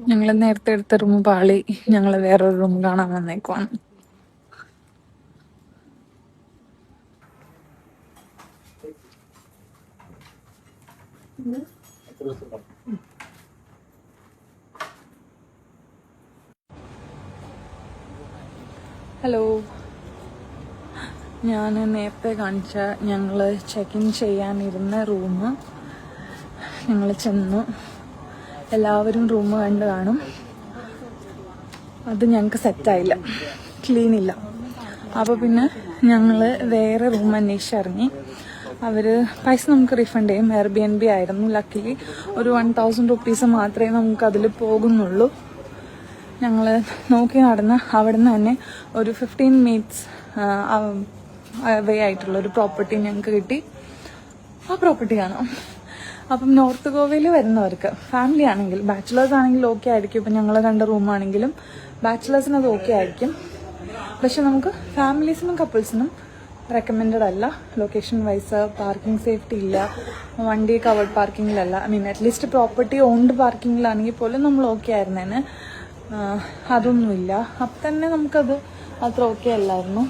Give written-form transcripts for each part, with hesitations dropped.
ഞങ്ങൾ നേരത്തെ എടുത്ത റൂം പാളി, ഞങ്ങൾ വേറൊരു റൂം കാണാൻ വന്നേക്കുവാണ്. ഹലോ, ഞാൻ നേരത്തെ കാണിച്ച ഞങ്ങൾ ചെക്ക് ഇൻ ചെയ്യാനിരുന്ന റൂം ഞങ്ങൾ ചെന്നു. എല്ലാവരും റൂം കണ്ട് കാണും. അത് ഞങ്ങൾക്ക് സെറ്റായില്ല, ക്ലീൻ ഇല്ല. അപ്പോൾ പിന്നെ ഞങ്ങൾ വേറെ റൂം അന്വേഷിച്ചിറങ്ങി. അവർ പൈസ നമുക്ക് റീഫണ്ട് ചെയ്യും. Airbnb ആയിരുന്നു. ലക്കിലി ഒരു 1000 റുപ്പീസ് മാത്രമേ നമുക്ക് അതിൽ പോകുന്നുള്ളൂ. ഞങ്ങൾ നോക്കി നടന്ന് അവിടെ നിന്ന് തന്നെ ഒരു 15 മിനിറ്റ്സ് വേ ആയിട്ടുള്ള ഒരു പ്രോപ്പർട്ടി ഞങ്ങൾക്ക് കിട്ടി. ആ പ്രോപ്പർട്ടി കാണാം. അപ്പം നോർത്ത് ഗോവയിൽ വരുന്നവർക്ക് ഫാമിലി ആണെങ്കിൽ, ബാച്ചിലേഴ്സ് ആണെങ്കിൽ ഓക്കെ ആയിരിക്കും. ഇപ്പം ഞങ്ങൾ കണ്ട റൂമാണെങ്കിലും ബാച്ചിലേഴ്സിന് അത് ഓക്കെ ആയിരിക്കും. പക്ഷെ നമുക്ക് ഫാമിലീസിനും കപ്പിൾസിനും റെക്കമെൻഡഡ് അല്ല. ലൊക്കേഷൻ വൈസ് പാർക്കിംഗ് സേഫ്റ്റി ഇല്ല, വണ്ടി കവേർഡ് പാർക്കിങ്ങിലല്ല. അറ്റ്ലീസ്റ്റ് പ്രോപ്പർട്ടി ഓൺഡ് പാർക്കിങ്ങിലാണെങ്കിൽ പോലും നമ്മൾ ഓക്കെ ആയിരുന്നേന്. അതൊന്നുമില്ല. അപ്പം തന്നെ നമുക്കത് അത്ര ഓക്കെ അല്ലായിരുന്നു.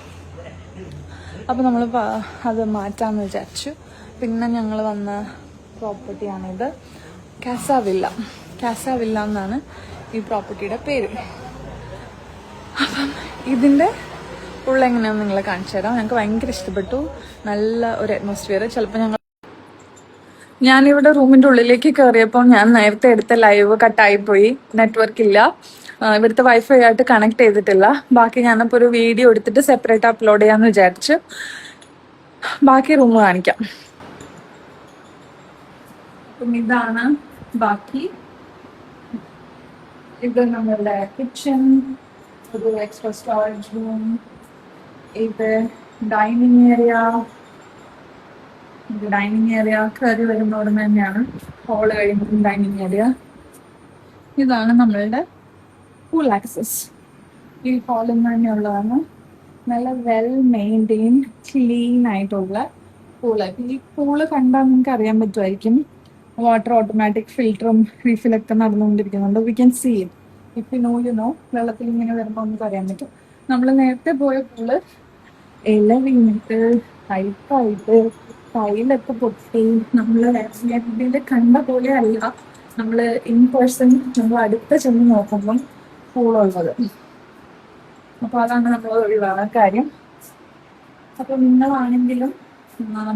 അപ്പോൾ നമ്മൾ അത് മാറ്റാമെന്ന് വിചാരിച്ചു. പിന്നെ ഞങ്ങൾ വന്ന പ്രോപ്പർട്ടിയാണിത്. കാസ വില്ല എന്നാണ് ഈ പ്രോപ്പർട്ടിയുടെ പേര്. അപ്പം ഇതിൻ്റെ ഉള്ളെങ്ങനെയാണെന്ന് നിങ്ങളെ കാണിച്ചു തരാം. ഞങ്ങൾക്ക് ഭയങ്കര ഇഷ്ടപ്പെട്ടു. നല്ല ഒരു അറ്റ്മോസ്ഫിയർ. ചിലപ്പോൾ ഞാനിവിടെ റൂമിൻ്റെ ഉള്ളിലേക്ക് കയറിയപ്പോൾ ഞാൻ നേരത്തെ എടുത്ത ലൈവ് കട്ടായിപ്പോയി. നെറ്റ്വർക്ക് ഇല്ല. ഇവിടുത്തെ വൈഫൈ ആയിട്ട് കണക്ട് ചെയ്തിട്ടില്ല. ബാക്കി ഞാനപ്പോൾ ഒരു വീഡിയോ എടുത്തിട്ട് സെപ്പറേറ്റ് അപ്ലോഡ് ചെയ്യാമെന്ന് വിചാരിച്ചു. ബാക്കി റൂം കാണിക്കാം. അപ്പം ഇതാണ് ബാക്കി. ഇത് നമ്മളുടെ കിച്ചൺ, ഒരു എക്സ്ട്രാ സ്റ്റോറേജ് റൂം, ഇത് ഡൈനിങ് ഏരിയ കയറി വരുമ്പോൾ അവിടെ തന്നെയാണ് ഹോള് കഴിയുമ്പോൾ ഡൈനിങ് ഏരിയ. ഇതാണ് നമ്മളുടെ പൂൾ ആക്സസ്. ഈ ഹോളിൽ തന്നെയുള്ളതാണ്. നല്ല വെൽ മെയിൻറ്റെയിൻ ക്ലീൻ ആയിട്ടുള്ള പൂളായിട്ട്. ഈ പൂള് കണ്ടാൽ നിങ്ങൾക്ക് അറിയാൻ പറ്റുമായിരിക്കും, വാട്ടർ ഓട്ടോമാറ്റിക് ഫിൽറ്ററും റീഫിലൊക്കെ നടന്നുകൊണ്ടിരിക്കുന്നുണ്ട്. We can see it. If you know വെള്ളത്തിൽ ഇങ്ങനെ വരുമ്പോൾ നമുക്ക് അറിയാൻ പറ്റും. നമ്മൾ നേരത്തെ പോയ പൂള് ഇല വീണിട്ട് ഹൈപ്പായിട്ട് ടൈലൊക്കെ പൊട്ടി നമ്മൾ ഇതിൻ്റെ കണ്ട പോലെ അല്ല നമ്മൾ ഇൻ പേഴ്സൺ നമ്മൾ അടുത്ത് ചെന്ന് നോക്കുമ്പം പൂളുള്ളത്. അപ്പോൾ അതാണ് നമ്മൾ ഒഴിവാണ് കാര്യം. അപ്പോൾ നിങ്ങളാണെങ്കിലും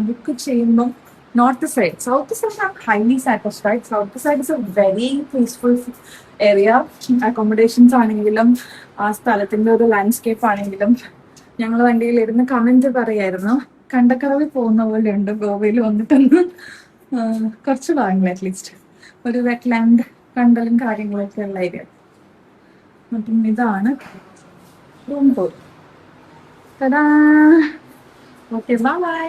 ബുക്ക് ചെയ്യുമ്പം നോർത്ത് സൈഡ്, സൗത്ത് സൈഡ് ആണ് highly satisfied. South side is A very peaceful area. Accommodations ആണെങ്കിലും ആ സ്ഥലത്തിൻ്റെ ഒരു ലാൻഡ്സ്കേപ്പ് ആണെങ്കിലും. ഞങ്ങൾ വണ്ടിയിലിരുന്ന് കമന്റ് പറയായിരുന്നു, കണ്ടക്കറവിൽ പോകുന്ന പോലെ ഉണ്ട് ഗോവയിൽ വന്നിട്ടൊന്ന്. കുറച്ച് ഭാഗങ്ങൾ അറ്റ്ലീസ്റ്റ് ഒരു വെറ്റ്ലാൻഡ് കണ്ടലും കാര്യങ്ങളൊക്കെ ഉള്ള ഏരിയ. അപ്പം ഇതാണ് റൂം ടൂർ. Okay, by.